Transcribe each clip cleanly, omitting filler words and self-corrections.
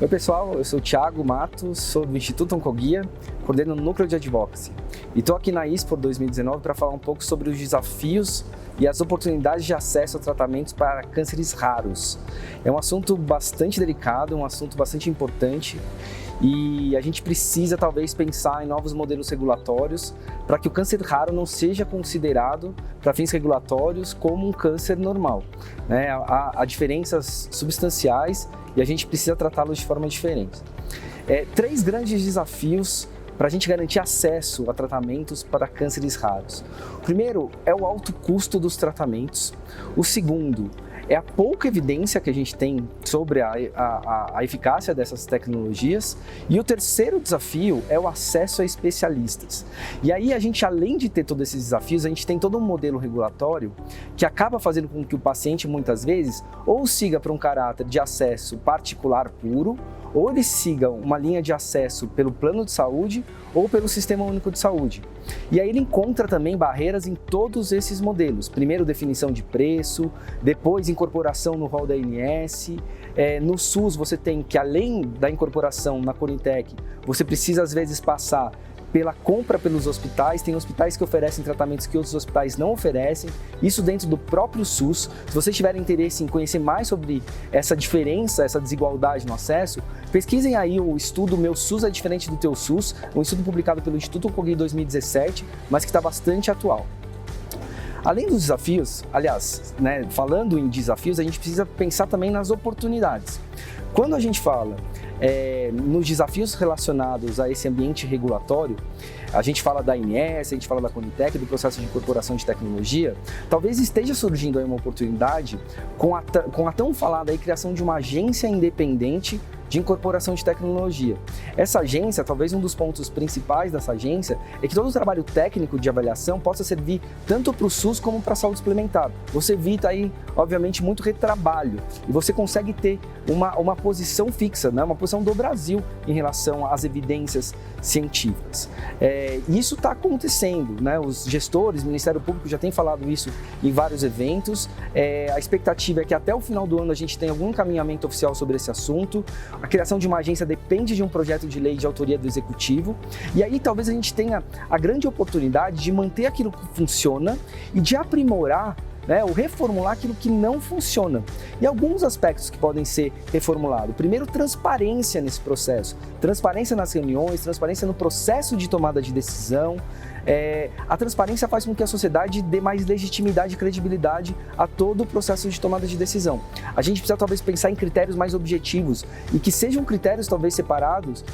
Oi pessoal, eu sou o Thiago Matos, sou do Instituto Oncoguia, coordeno o Núcleo de Advocacy. E estou aqui na ISPOR 2019 para falar um pouco sobre os desafios e as oportunidades de acesso a tratamentos para cânceres raros. É um assunto bastante delicado, um assunto bastante importante e a gente precisa talvez pensar em novos modelos regulatórios para que o câncer raro não seja considerado para fins regulatórios como um câncer normal. Há diferenças substanciais e a gente precisa tratá-los de forma diferente. Três grandes desafios para a gente garantir acesso a tratamentos para cânceres raros. O primeiro é o alto custo dos tratamentos. O segundo é a pouca evidência que a gente tem sobre a eficácia dessas tecnologias. E o terceiro desafio é o acesso a especialistas. E aí a gente, além de ter todos esses desafios, a gente tem todo um modelo regulatório que acaba fazendo com que o paciente, muitas vezes, ou siga para um caráter de acesso particular puro, ou ele siga uma linha de acesso pelo plano de saúde ou pelo Sistema Único de Saúde. E aí ele encontra também barreiras em todos esses modelos. Primeiro, definição de preço, depois incorporação no rol da ANS. No SUS você tem que, além da incorporação na Conitec, você precisa às vezes passar pela compra pelos hospitais. Tem hospitais que oferecem tratamentos que outros hospitais não oferecem, isso dentro do próprio SUS. Se vocês tiverem interesse em conhecer mais sobre essa diferença, essa desigualdade no acesso, pesquisem aí o estudo Meu SUS é Diferente do Teu SUS, um estudo publicado pelo Instituto Oncoguia em 2017, mas que está bastante atual. Além dos desafios, aliás, falando em desafios, a gente precisa pensar também nas oportunidades. Quando a gente fala nos desafios relacionados a esse ambiente regulatório, a gente fala da ANS, a gente fala da Conitec, do processo de incorporação de tecnologia, talvez esteja surgindo aí uma oportunidade com a tão falada aí criação de uma agência independente de incorporação de tecnologia. Essa agência, talvez um dos pontos principais dessa agência, é que todo o trabalho técnico de avaliação possa servir tanto para o SUS como para a saúde suplementar. Você evita aí, obviamente, muito retrabalho e você consegue ter uma posição fixa, uma posição do Brasil em relação às evidências científicas. E isso está acontecendo, os gestores, o Ministério Público já tem falado isso em vários eventos. A expectativa é que até o final do ano a gente tenha algum encaminhamento oficial sobre esse assunto. A criação de uma agência depende de um projeto de lei de autoria do Executivo. E aí talvez a gente tenha a grande oportunidade de manter aquilo que funciona e de aprimorar, ou reformular aquilo que não funciona. E alguns aspectos que podem ser reformulados. Primeiro, transparência nesse processo. Transparência nas reuniões, transparência no processo de tomada de decisão. A transparência faz com que a sociedade dê mais legitimidade e credibilidade a todo o processo de tomada de decisão. A gente precisa talvez pensar em critérios mais objetivos e que sejam critérios talvez separados,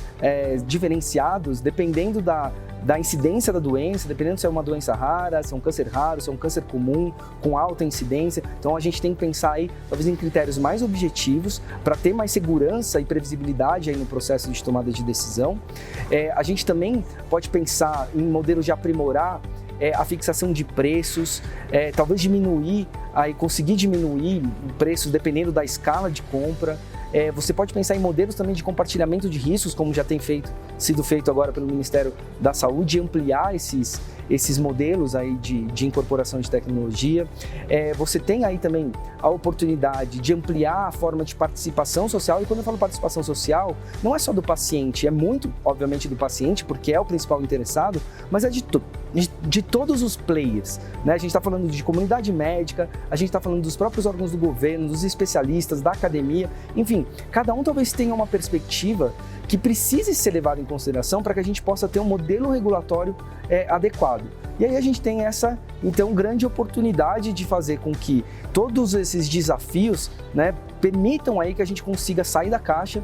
diferenciados, dependendo da incidência da doença, dependendo se é uma doença rara, se é um câncer raro, se é um câncer comum, com alta incidência. Então a gente tem que pensar aí talvez em critérios mais objetivos para ter mais segurança e previsibilidade aí no processo de tomada de decisão. A gente também pode pensar em modelos de aprimorar a fixação de preços, talvez conseguir diminuir o preço dependendo da escala de compra. Você pode pensar em modelos também de compartilhamento de riscos, como já tem sido feito agora pelo Ministério da Saúde, e ampliar esses modelos aí de incorporação de tecnologia. Você tem aí também a oportunidade de ampliar a forma de participação social, e quando eu falo participação social, não é só do paciente, é muito, obviamente, do paciente, porque é o principal interessado, mas é de todos os players. A gente está falando de comunidade médica, a gente está falando dos próprios órgãos do governo, dos especialistas, da academia, enfim, cada um talvez tenha uma perspectiva que precise ser levado em consideração para que a gente possa ter um modelo regulatório adequado. E aí a gente tem essa, então, grande oportunidade de fazer com que todos esses desafios permitam aí que a gente consiga sair da caixa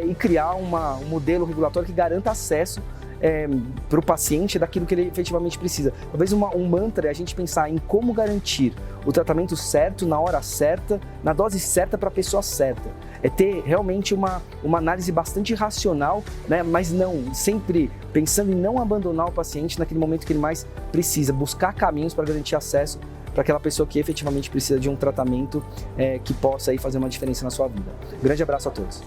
e criar um modelo regulatório que garanta acesso para o paciente daquilo que ele efetivamente precisa. Talvez um mantra é a gente pensar em como garantir o tratamento certo, na hora certa, na dose certa para a pessoa certa. É ter realmente uma análise bastante racional, mas não sempre pensando em não abandonar o paciente naquele momento que ele mais precisa, buscar caminhos para garantir acesso para aquela pessoa que efetivamente precisa de um tratamento que possa aí fazer uma diferença na sua vida. Grande abraço a todos.